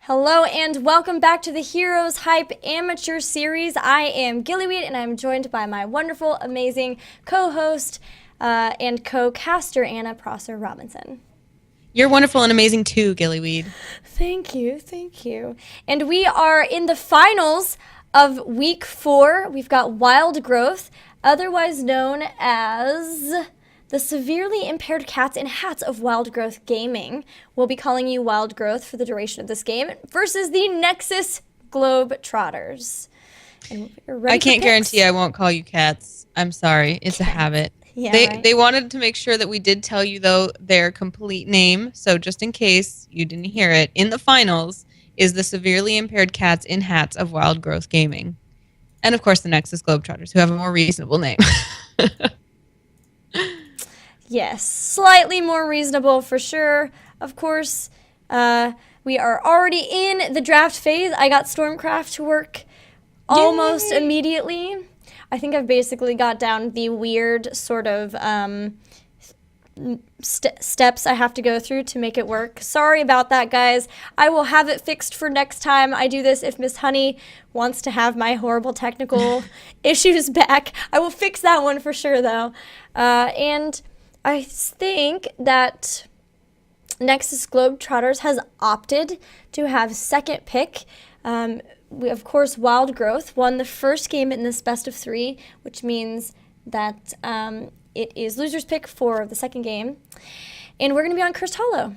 Hello and welcome back to the Heroes Hype Amateur Series. I am Gillyweed and I'm joined by my wonderful, amazing co-host and co-caster Anna Prosser Robinson. You're wonderful and amazing too, Gillyweed. Thank you, thank you. And we are in the finals of week 4. We've got Wild Growth, otherwise known as the severely impaired cats and hats of Wild Growth Gaming. We'll be calling you Wild Growth for the duration of this game versus the Nexus Globetrotters. And we're ready I can't for picks. guarantee I won't call you cats. I'm sorry. It's a habit. Yeah, right. They wanted to make sure that we did tell you, though, their complete name. So just in case you didn't hear it, in the finals is the severely impaired cats in hats of Wild Growth Gaming. And, of course, the Nexus Globetrotters, who have a more reasonable name. Yes, slightly more reasonable for sure. Of course, we are already in the draft phase. I got Stormcraft to work almost immediately. I think I've basically got down the weird sort of steps I have to go through to make it work. Sorry about that, guys. I will have it fixed for next time I do this. If Miss Honey wants to have my horrible technical issues back, I will fix that one for sure, though. And I think that Nexus Globetrotters has opted to have second pick. Of course, Wild Growth won the first game in this best of 3, which means that it is loser's pick for the second game. And we're going to be on Cursed Hollow.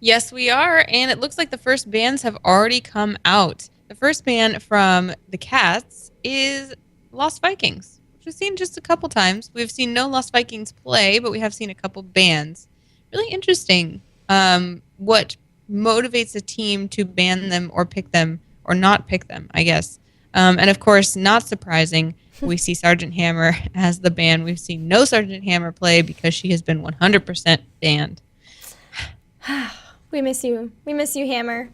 Yes, we are. And it looks like the first bans have already come out. The first ban from the cats is Lost Vikings. We've seen just a couple times. We've seen no Lost Vikings play, but we have seen a couple bans. Really interesting what motivates a team to ban them or pick them or not pick them, I guess. And of course, not surprising, we see Sergeant Hammer as the ban. We've seen no Sergeant Hammer play because she has been 100% banned. We miss you. We miss you, Hammer.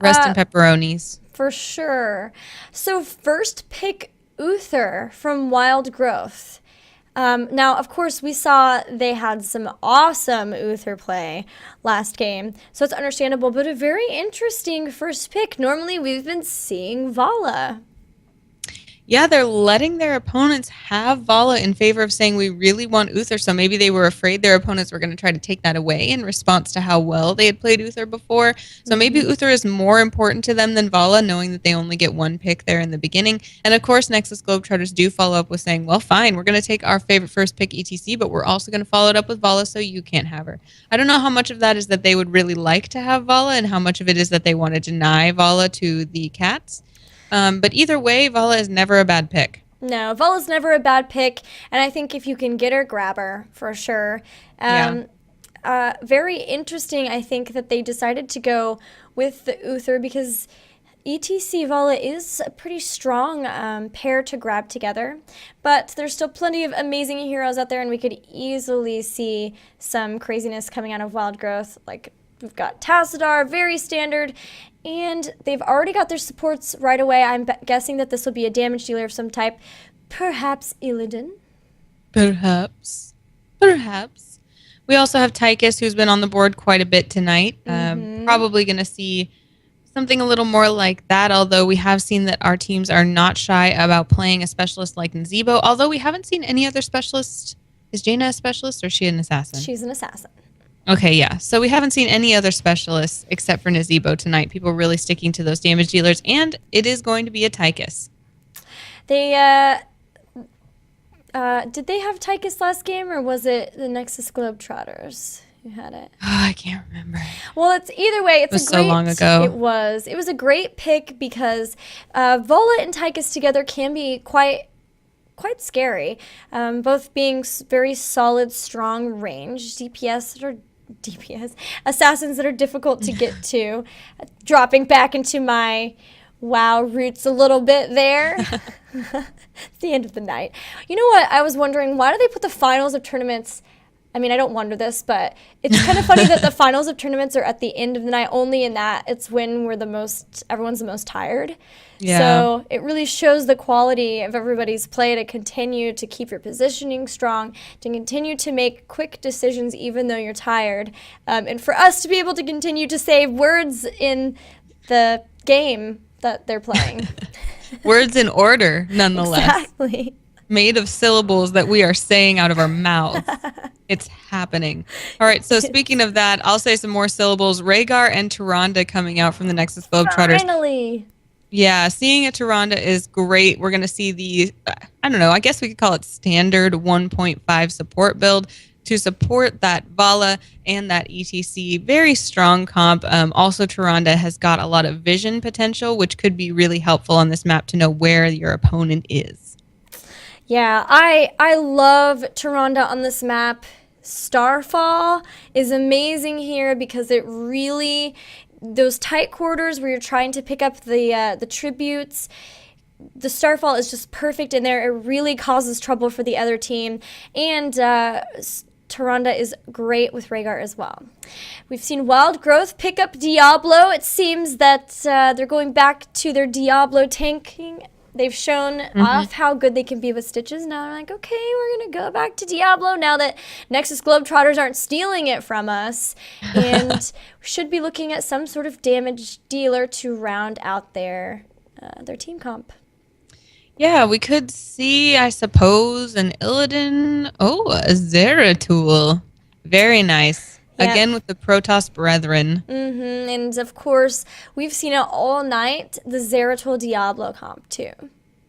Rest in pepperonis. For sure. So first pick Uther from Wild Growth. Now, of course, we saw they had some awesome Uther play last game, so it's understandable, but a very interesting first pick. Normally, we've been seeing Vala. Yeah, they're letting their opponents have Vala in favor of saying we really want Uther, so maybe they were afraid their opponents were going to try to take that away in response to how well they had played Uther before. So maybe Uther is more important to them than Vala, knowing that they only get one pick there in the beginning. And of course, Nexus Globetrotters do follow up with saying, well, fine, we're going to take our favorite first pick ETC, but we're also going to follow it up with Vala, so you can't have her. I don't know how much of that is that they would really like to have Vala and how much of it is that they want to deny Vala to the cats. But either way, Vala is never a bad pick. No, Vala's never a bad pick, and I think if you can get her, grab her, for sure. Very interesting, I think, that they decided to go with the Uther because ETC Vala is a pretty strong pair to grab together, but there's still plenty of amazing heroes out there, and we could easily see some craziness coming out of Wild Growth. Like, we've got Tassadar, very standard, and they've already got their supports right away. I'm guessing that this will be a damage dealer of some type. Perhaps Illidan. Perhaps. We also have Tychus, who's been on the board quite a bit tonight. Probably going to see something a little more like that, although we have seen that our teams are not shy about playing a specialist like Nazeebo, although we haven't seen any other specialist. Is Jaina a specialist or is she an assassin? She's an assassin. Okay, yeah. So we haven't seen any other specialists except for Nazeebo tonight. People really sticking to those damage dealers, and it is going to be a Tychus. They, did they have Tychus last game, or was it the Nexus Globetrotters who had it? Oh, I can't remember. Well, it's either way. It was so long ago. It was a great pick because Vola and Tychus together can be quite scary. Both being very solid, strong range DPS assassins that are difficult to get to. Dropping back into my WoW roots a little bit there. It's the end of the night. You know what? I was wondering, why do they put the finals of tournaments I mean, I don't wonder this, but it's kind of funny that the finals of tournaments are at the end of the night, only in that it's when everyone's the most tired. Yeah. So it really shows the quality of everybody's play to continue to keep your positioning strong, to continue to make quick decisions even though you're tired, and for us to be able to continue to say words in the game that they're playing. Words in order, nonetheless. Exactly. Made of syllables that we are saying out of our mouths. It's happening. All right, so speaking of that, I'll say some more syllables. Rhaegar and Tyrande coming out from the Nexus Globetrotters. Finally. Yeah, seeing a Tyrande is great. We're going to see the, I don't know, I guess we could call it standard 1.5 support build to support that Vala and that ETC. Very strong comp. Also, Tyrande has got a lot of vision potential, which could be really helpful on this map to know where your opponent is. Yeah, I love Tyrande on this map. Starfall is amazing here because it really, those tight quarters where you're trying to pick up the tributes, the Starfall is just perfect in there. It really causes trouble for the other team. And Tyrande is great with Rhaegar as well. We've seen Wild Growth pick up Diablo. It seems that they're going back to their Diablo tanking. They've shown off how good they can be with Stitches. Now they're like, okay, we're going to go back to Diablo now that Nexus Globetrotters aren't stealing it from us. And we should be looking at some sort of damage dealer to round out their team comp. Yeah, we could see, I suppose, an Illidan. Oh, a Zeratul. Very nice. Yep. Again with the Protoss Brethren. And of course, we've seen it all night, the Zeratul Diablo comp too.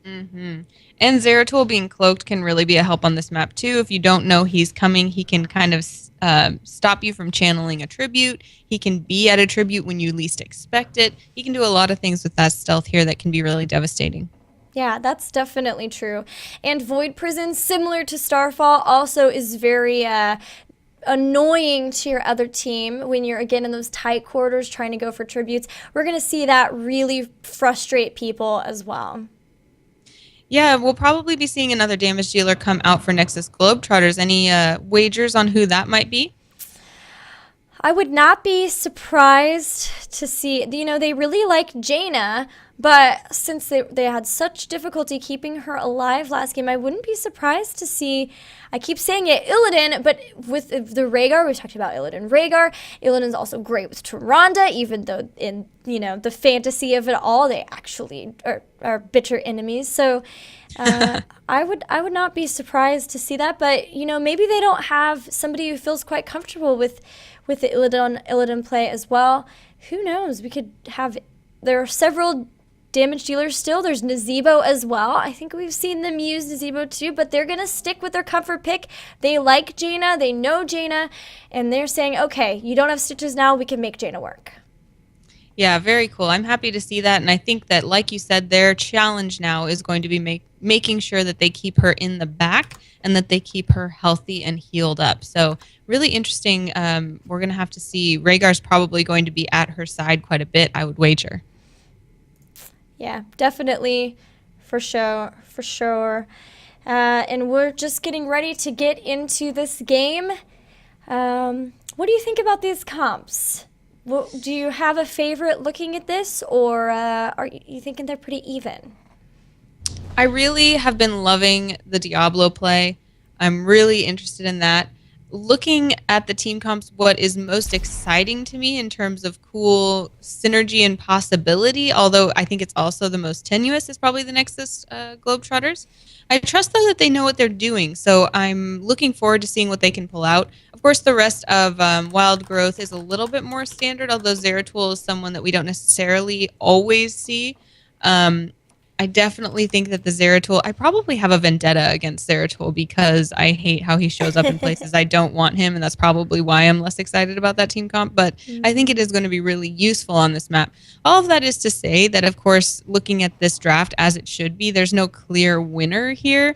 And Zeratul being cloaked can really be a help on this map too. If you don't know he's coming, he can kind of stop you from channeling a tribute. He can be at a tribute when you least expect it. He can do a lot of things with that stealth here that can be really devastating. Yeah, that's definitely true. And Void Prison, similar to Starfall, also is very annoying to your other team when you're, again, in those tight quarters trying to go for tributes. We're going to see that really frustrate people as well. Yeah, we'll probably be seeing another damage dealer come out for Nexus Globetrotters. Any wagers on who that might be? I would not be surprised to see, they really like Jaina, but since they had such difficulty keeping her alive last game, I wouldn't be surprised to see, I keep saying it, Illidan, but with the Rhaegar, we talked about Illidan. Illidan's also great with Tyrande, even though in, the fantasy of it all, they actually are bitter enemies. So I would not be surprised to see that, but, maybe they don't have somebody who feels quite comfortable with the Illidan play as well. Who knows? There are several damage dealers still. There's Nazeebo as well. I think we've seen them use Nazeebo too, but they're going to stick with their comfort pick. They like Jaina. They know Jaina. And they're saying, okay, you don't have Stitches now. We can make Jaina work. Yeah, very cool. I'm happy to see that. And I think that, like you said, their challenge now is going to be making sure that they keep her in the back and that they keep her healthy and healed up. So really interesting. We're going to have to see. Rhaegar's probably going to be at her side quite a bit, I would wager. Yeah, definitely, for sure. And we're just getting ready to get into this game. What do you think about these comps? Do you have a favorite looking at this, or are you thinking they're pretty even? I really have been loving the Diablo play. I'm really interested in that. Looking at the team comps, what is most exciting to me in terms of cool synergy and possibility, although I think it's also the most tenuous, is probably the Nexus Globetrotters. I trust, though, that they know what they're doing, so I'm looking forward to seeing what they can pull out. Of course, the rest of Wild Growth is a little bit more standard, although Zeratul is someone that we don't necessarily always see. I definitely think that the Zeratul, I probably have a vendetta against Zeratul because I hate how he shows up in places I don't want him, and that's probably why I'm less excited about that team comp, but I think it is going to be really useful on this map. All of that is to say that, of course, looking at this draft as it should be, there's no clear winner here.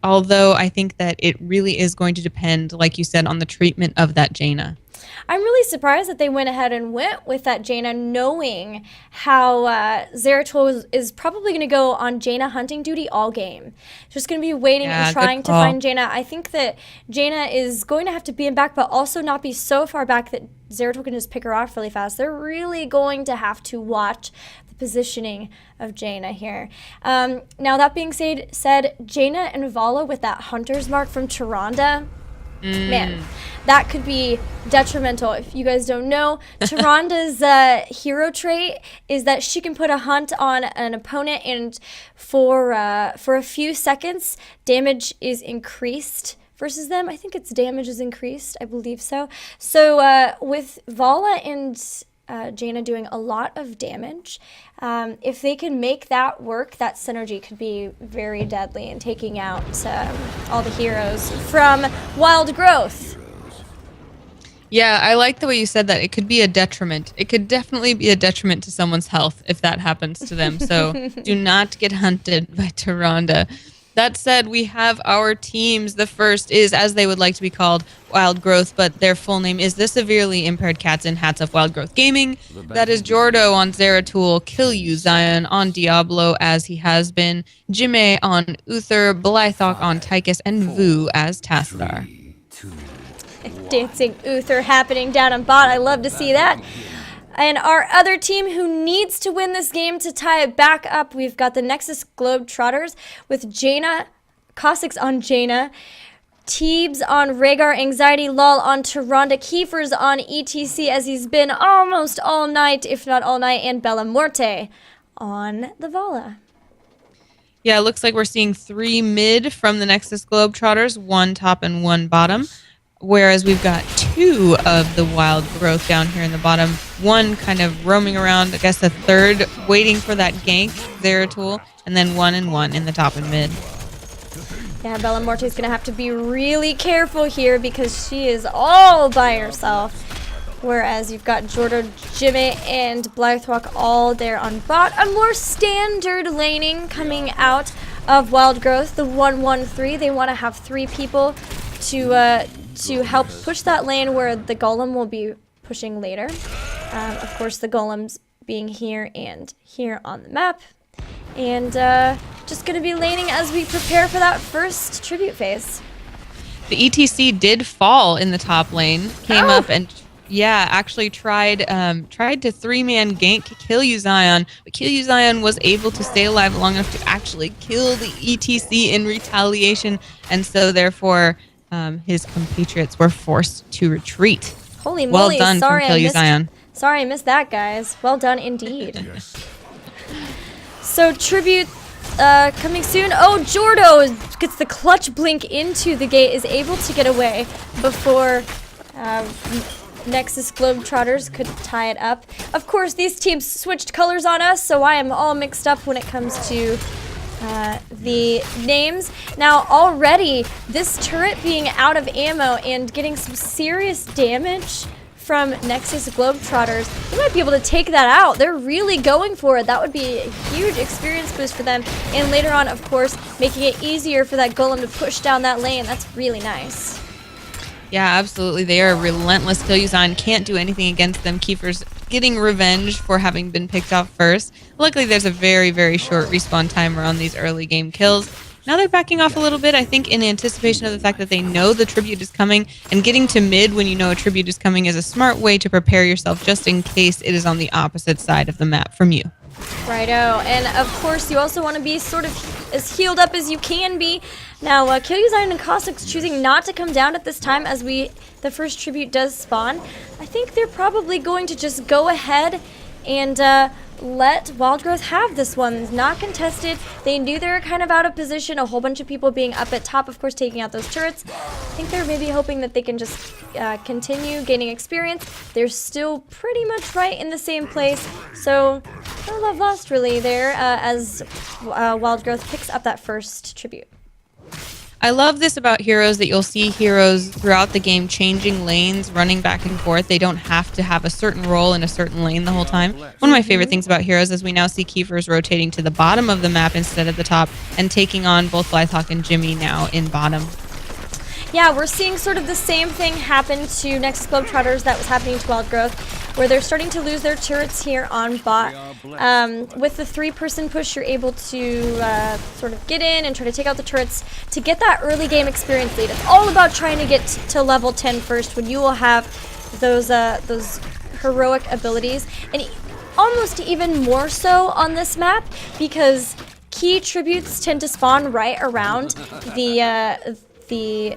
Although I think that it really is going to depend, like you said, on the treatment of that Jaina. I'm really surprised that they went ahead and went with that Jaina, knowing how Zeratul is probably going to go on Jaina hunting duty all game. Just going to be waiting Yeah, and good trying to call. find Jaina. I think that Jaina is going to have to be in back, but also not be so far back that Zeratul can just pick her off really fast. They're really going to have to watch the positioning of Jaina here. Now, that being said, Jaina and Vala with that hunter's mark from Tyrande, man, that could be detrimental. If you guys don't know, Tyranda's hero trait is that she can put a hunt on an opponent, and for a few seconds, damage is increased versus them. I think its damage is increased. I believe so. So with Vala and Jaina doing a lot of damage, if they can make that work, that synergy could be very deadly in taking out all the heroes from Wild Growth. Yeah, I like the way you said that. It could be a detriment. It could definitely be a detriment to someone's health if that happens to them. So do not get hunted by Tyrande. That said, we have our teams. The first is, as they would like to be called, Wild Growth, but their full name is the Severely Impaired Cats in Hats of Wild Growth Gaming. That is Jordo on Zeratul, Kill You Zion on Diablo, as he has been, Jime on Uther, Blythok on Tychus, and Vu as Tasthar. Dancing Uther happening down on bot. I love to see that. And our other team who needs to win this game to tie it back up, we've got the Nexus Globetrotters with Jaina, Cossacks on Jaina, Teebs on Rhaegar, Anxiety Lull on Tyrande, Kiefer's on ETC as he's been almost all night, if not all night, and Bella Morte on the Vala. Yeah, it looks like we're seeing 3 mid from the Nexus Globetrotters, 1 top and 1 bottom. Whereas we've got 2 of the Wild Growth down here in the bottom. 1 kind of roaming around, I guess the 3rd waiting for that gank, Zeratul, and then 1 and 1 in the top and mid. Yeah, Bella Morte is going to have to be really careful here because she is all by herself. Whereas you've got Jordan, Jimmy, and Blythewalk all there on bot. A more standard laning coming out of Wild Growth, the 1-1-3. They want to have 3 people to help push that lane where the Golem will be pushing later. Of course, the Golems being here and here on the map. And just going to be laning as we prepare for that first tribute phase. The ETC did fall in the top lane, came up and actually tried to 3-man gank Kill You Zion, but Kill You Zion was able to stay alive long enough to actually kill the ETC in retaliation, and so therefore his compatriots were forced to retreat. Holy well moly, done sorry from Kill You Zion. Sorry I missed that, guys. Well done indeed. So tribute coming soon. Oh, Jordo gets the clutch blink into the gate, is able to get away before Nexus Globetrotters could tie it up. Of course, these teams switched colors on us, so I am all mixed up when it comes to the names. Now, already, this turret being out of ammo and getting some serious damage from Nexus Globetrotters, they might be able to take that out. They're really going for it. That would be a huge experience boost for them. And later on, of course, making it easier for that Golem to push down that lane. That's really nice. Yeah, absolutely. They are relentless. Kill You Zion can't do anything against them. Kiefer's getting revenge for having been picked off first. Luckily, there's a very, very short respawn timer on these early game kills. Now they're backing off a little bit, I think, in anticipation of the fact that they know the tribute is coming, and getting to mid when you know a tribute is coming is a smart way to prepare yourself just in case it is on the opposite side of the map from you. Righto, and of course you also want to be sort of as healed up as you can be. Now, Kill You Zion and Cossacks choosing not to come down at this time as the first tribute does spawn. I think they're probably going to just go ahead and let Wild Growth have this one. Not contested. They knew they were kind of out of position. A whole bunch of people being up at top, of course, taking out those turrets. I think they're maybe hoping that they can just continue gaining experience. They're still pretty much right in the same place. So no love lost really there as Wild Growth picks up that first tribute. I love this about heroes, that you'll see heroes throughout the game changing lanes, running back and forth. They don't have to have a certain role in a certain lane the whole time. One of my favorite things about heroes is we now see Kiefer's rotating to the bottom of the map instead of the top, and taking on both Blythehawk and Jimmy now in bottom. Yeah, we're seeing sort of the same thing happen to Nexus Globetrotters that was happening to Wild Growth, where they're starting to lose their turrets here on bot. With the 3-person push, you're able to sort of get in and try to take out the turrets to get that early game experience lead. It's all about trying to get to level 10 first, when you will have those heroic abilities, and almost even more so on this map, because key tributes tend to spawn right around the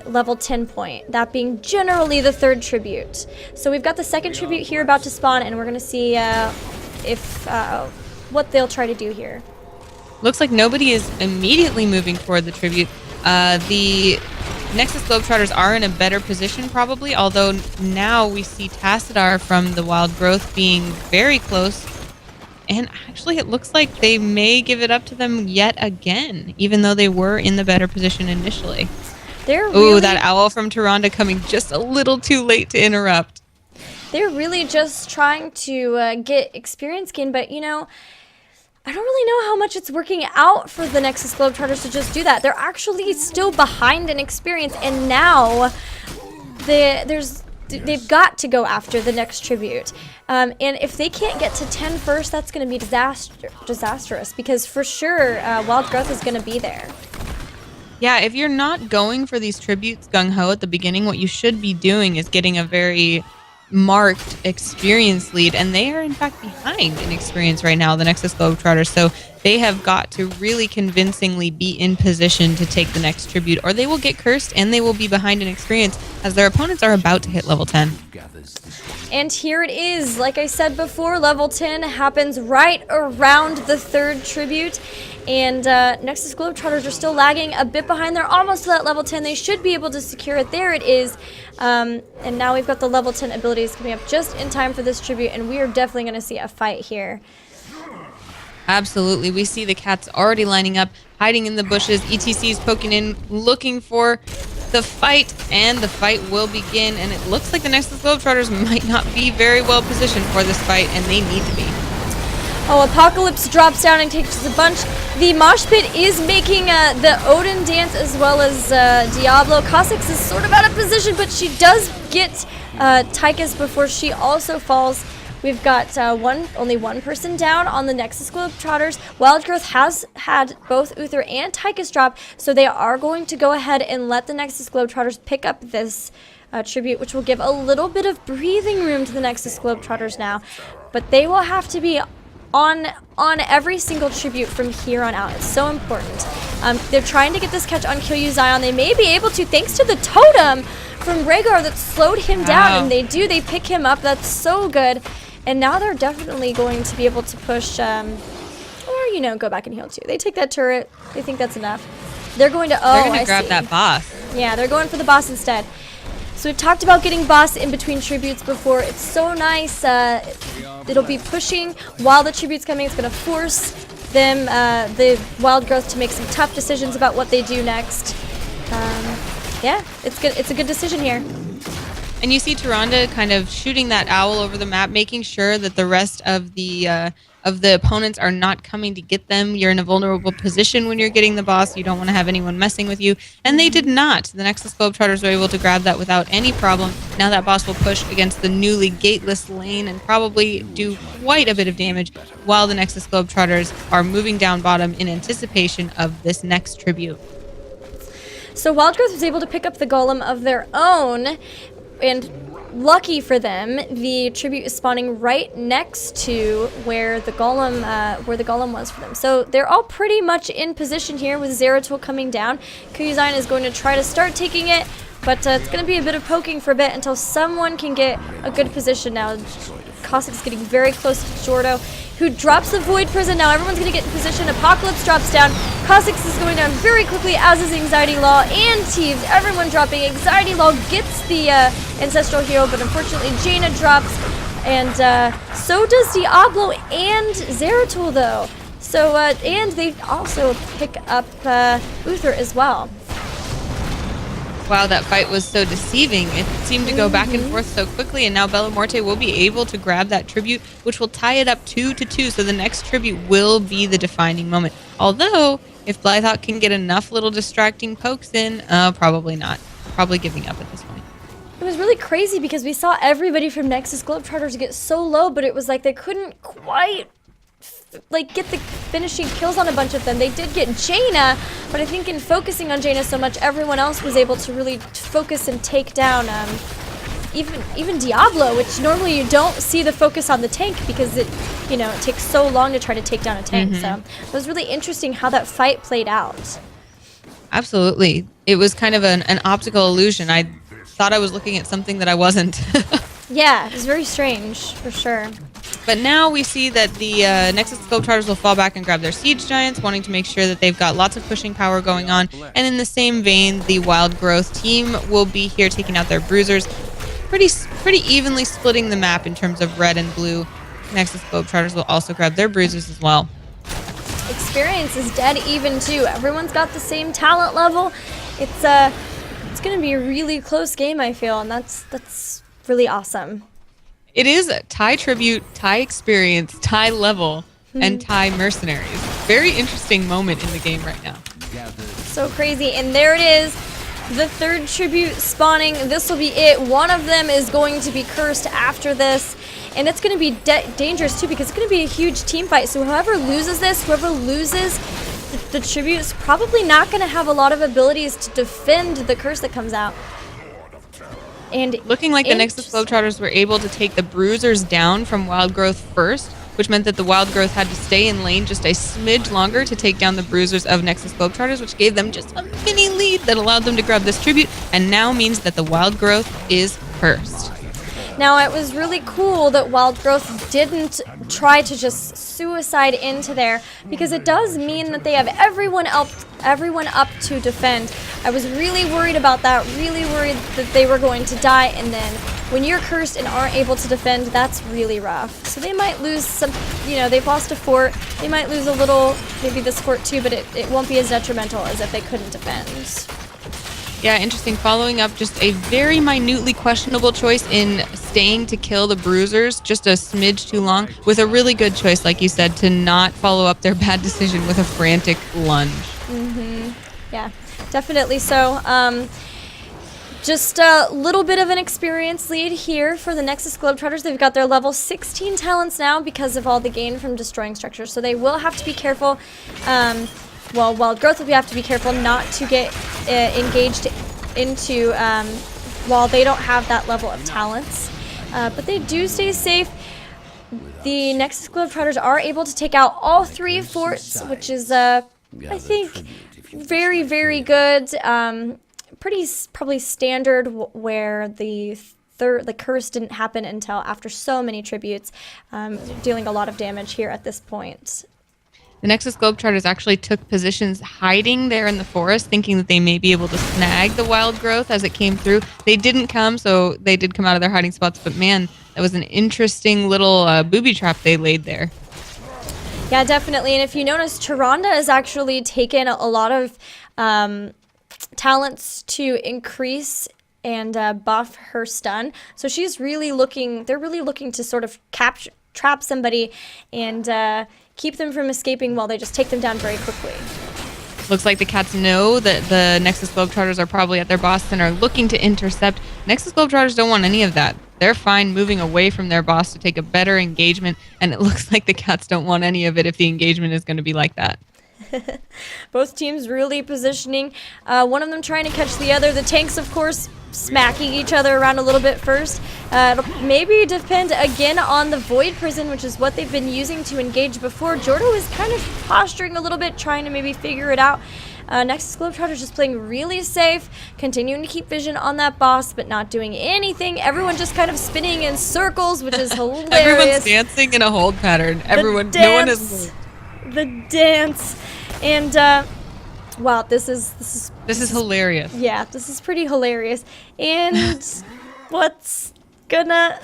level 10 point, that being generally the 3rd tribute. So we've got the 2nd tribute here about to spawn, and we're going to see what they'll try to do here. Looks like nobody is immediately moving toward the tribute. The Nexus Globetrotters are in a better position probably, although now we see Tassadar from the Wild Growth being very close. And actually it looks like they may give it up to them yet again, even though they were in the better position initially. Ooh, that owl from Tyrande coming just a little too late to interrupt. They're really just trying to get experience gain, but you know, I don't really know how much it's working out for the Nexus Globetrotters to just do that. They're actually still behind in experience, and now they've got to go after the next tribute. And if they can't get to 10 first, that's going to be disastrous, because for sure Wild Growth is going to be there. Yeah, if you're not going for these tributes gung-ho at the beginning, what you should be doing is getting a very marked experience lead, and they are in fact behind in experience right now, the Nexus Globetrotters, so they have got to really convincingly be in position to take the next tribute, or they will get cursed and they will be behind in experience as their opponents are about to hit level 10. And here it is. Like I said before, level 10 happens right around the 3rd tribute. And Nexus Globetrotters are still lagging a bit behind. They're almost to that level 10. They should be able to secure it. There it is. And now we've got the level 10 abilities coming up just in time for this tribute. And we are definitely going to see a fight here. Absolutely. We see the cats already lining up, hiding in the bushes. ETC is poking in, looking for the fight, and the fight will begin. And it looks like the Nexus Globetrotters might not be very well positioned for this fight, and they need to be. Oh, Apocalypse drops down and takes a bunch. The Mosh Pit is making the Odin dance as well as Diablo. Kha'Zix is sort of out of position, but she does get Tychus before she also falls. We've got only one person down on the Nexus Globetrotters. Wild Growth has had both Uther and Tychus drop, so they are going to go ahead and let the Nexus Globetrotters pick up this tribute, which will give a little bit of breathing room to the Nexus Globetrotters now. But they will have to be on every single tribute from here on out. It's so important. They're trying to get this catch on Kill You Zion. They may be able to, thanks to the totem from Rhaegar that slowed him down, and they do. They pick him up. That's so good. And now they're definitely going to be able to push, or, you know, go back and heal too. They take that turret. They think that's enough. They're going to, they're going to grab that boss. Yeah, they're going for the boss instead. So we've talked about getting boss in between tributes before. It's so nice. It'll be pushing while the tribute's coming. It's going to force them, the Wild Growth, to make some tough decisions about what they do next. Yeah, it's good. It's a good decision here. And you see Tyrande kind of shooting that owl over the map, making sure that the rest of the opponents are not coming to get them. You're in a vulnerable position when you're getting the boss. You don't want to have anyone messing with you. And they did not. The Nexus Globetrotters were able to grab that without any problem. Now that boss will push against the newly gateless lane and probably do quite a bit of damage, while the Nexus Globetrotters are moving down bottom in anticipation of this next tribute. So Wild Growth was able to pick up the golem of their own, and lucky for them, the tribute is spawning right next to where the golem was for them. So they're all pretty much in position here with Zeratul coming down. Kill You Zion is going to try to start taking it, but it's going to be a bit of poking for a bit until someone can get a good position now. Kha'Zix is getting very close to Jordo, who drops the Void Prison. Now everyone's going to get in position. Apocalypse drops down. Kha'Zix is going down very quickly, as is Anxiety Law and Teeves. Everyone dropping. Anxiety Law gets the Ancestral Hero, but unfortunately Jaina drops. And so does Diablo and Zeratul, though. So, and they also pick up Uther as well. Wow, that fight was so deceiving. It seemed to go back and forth so quickly, and now Bellamorte will be able to grab that tribute, which will tie it up 2-2, so the next tribute will be the defining moment. Although, if Blythehawk can get enough little distracting pokes in, probably not. probably giving up at this point. It was really crazy because we saw everybody from Nexus Globetrotters get so low, but it was like they couldn't quite get the finishing kills on a bunch of them. They did get Jaina, but I think in focusing on Jaina so much, everyone else was able to really focus and take down even Diablo, which normally you don't see the focus on the tank because it takes so long to try to take down a tank. So it was really interesting how that fight played out. Absolutely. It was kind of an optical illusion. I thought I was looking at something that I wasn't. Yeah, it was very strange, for sure. But now we see that the Nexus Globetrotters will fall back and grab their Siege Giants, wanting to make sure that they've got lots of pushing power going on. And in the same vein, the Wild Growth team will be here taking out their Bruisers, pretty evenly splitting the map in terms of red and blue. Nexus Globetrotters will also grab their Bruisers as well. Experience is dead even too. Everyone's got the same talent level. It's going to be a really close game, I feel, and that's really awesome. It is TIE Tribute, TIE Experience, TIE Level, and TIE Mercenaries. Very interesting moment in the game right now. So crazy. And there it is. The third tribute spawning. This will be it. One of them is going to be cursed after this. And it's going to be dangerous too because it's going to be a huge team fight. So whoever loses this, whoever loses the tribute is probably not going to have a lot of abilities to defend the curse that comes out. And looking like the Nexus Globetrotters were able to take the Bruisers down from Wild Growth first, which meant that the Wild Growth had to stay in lane just a smidge longer to take down the Bruisers of Nexus Globetrotters, which gave them just a mini lead that allowed them to grab this tribute, and now means that the Wild Growth is cursed. Now, it was really cool that Wild Growth didn't try to just suicide into there because it does mean that they have everyone up to defend. I was really worried about that, really worried that they were going to die, and then when you're cursed and aren't able to defend, that's really rough. So they might lose some, they've lost a fort. They might lose a little, maybe this fort too, but it won't be as detrimental as if they couldn't defend. Yeah, interesting. Following up just a very minutely questionable choice in staying to kill the Bruisers, just a smidge too long, with a really good choice, like you said, to not follow up their bad decision with a frantic lunge. Yeah, definitely so. Just a little bit of an experience lead here for the Nexus Globetrotters. They've got their level 16 talents now because of all the gain from destroying structures, so they will have to be careful. Wild Growth will have to be careful not to get engaged into while they don't have that level of talents. But they do stay safe. The Nexus Globetrotters are able to take out all 3 forts, which is, I think, very, very good. Pretty probably standard where the curse didn't happen until after so many tributes, dealing a lot of damage here at this point. The Nexus Globetrotters actually took positions hiding there in the forest, thinking that they may be able to snag the Wild Growth as it came through. They didn't come, so they did come out of their hiding spots, but man, that was an interesting little booby trap they laid there. Yeah, definitely. And if you notice, Tyrande has actually taken a lot of talents to increase and buff her stun. So she's really they're really looking to sort of trap somebody and keep them from escaping while they just take them down very quickly. Looks like the Cats know that the Nexus Globetrotters are probably at their boss and are looking to intercept. Nexus Globetrotters don't want any of that. They're fine moving away from their boss to take a better engagement, and it looks like the Cats don't want any of it if the engagement is going to be like that. Both teams really positioning. One of them trying to catch the other. The tanks, of course, smacking each other around a little bit first. It'll maybe depend again on the Void Prison, which is what they've been using to engage before. Jordo is kind of posturing a little bit, trying to maybe figure it out. Nexus Globetrotters just playing really safe, continuing to keep vision on that boss, but not doing anything. Everyone just kind of spinning in circles, which is hilarious. Everyone's dancing in a hold pattern. No one is. The dance, and wow, this is hilarious. Yeah, this is pretty hilarious. And what's gonna?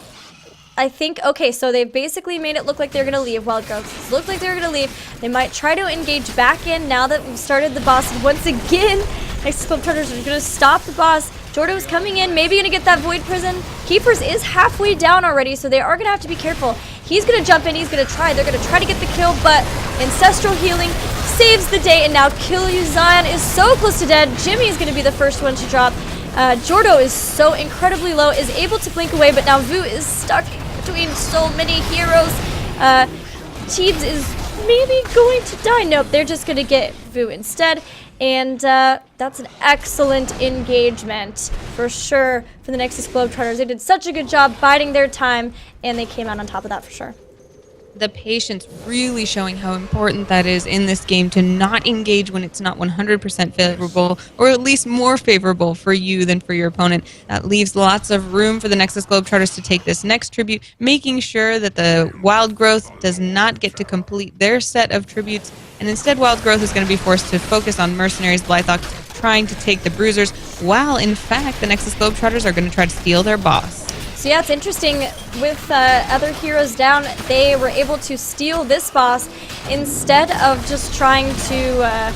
I think, okay, so they basically made it look like they're gonna leave. Wild Growth looked like they're gonna leave. They might try to engage back in now that we've started the boss once again. Nexus Globetrotters are gonna stop the boss. Jordo is coming in, maybe gonna get that Void Prison. Keepers is halfway down already, so they are gonna have to be careful. He's gonna jump in, they're gonna try to get the kill, but Ancestral Healing saves the day, and now Kill You Zion is so close to dead. Jimmy's gonna be the first one to drop. Jordo is so incredibly low, is able to blink away, but now Vu is stuck between so many heroes. Teebs is maybe going to die. Nope, they're just going to get Vu instead. And that's an excellent engagement for sure for the Nexus Globetrotters. They did such a good job biding their time, and they came out on top of that for sure. The patience really showing how important that is in this game, to not engage when it's not 100% favorable, or at least more favorable for you than for your opponent. That leaves lots of room for the Nexus Globetrotters to take this next tribute, making sure that the Wild Growth does not get to complete their set of tributes, and instead Wild Growth is going to be forced to focus on Mercenaries, Blythawk trying to take the Bruisers, while in fact the Nexus Globetrotters are going to try to steal their boss. So yeah, it's interesting, with other heroes down, they were able to steal this boss instead of just trying to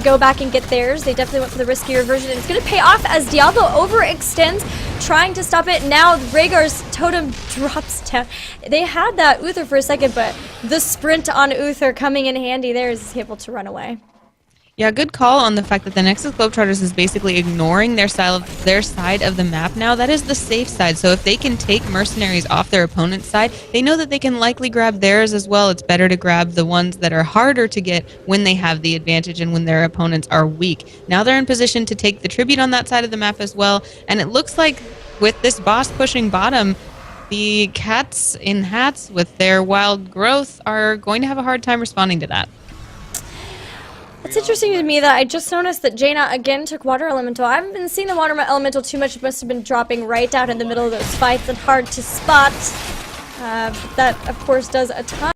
go back and get theirs. They definitely went for the riskier version, and it's going to pay off as Diablo overextends, trying to stop it. Now Rhaegar's totem drops down. They had that Uther for a second, but the sprint on Uther coming in handy there is able to run away. Yeah, good call on the fact that the Nexus Globetrotters is basically ignoring their side of the map now. That is the safe side. So if they can take Mercenaries off their opponent's side, they know that they can likely grab theirs as well. It's better to grab the ones that are harder to get when they have the advantage and when their opponents are weak. Now they're in position to take the tribute on that side of the map as well. And it looks like with this boss pushing bottom, the Cats in Hats with their Wild Growth are going to have a hard time responding to that. It's interesting to me that I just noticed that Jaina again took Water Elemental. I haven't been seeing the Water Elemental too much. It must have been dropping right down in the middle of those fights and hard to spot. That, of course, does a ton.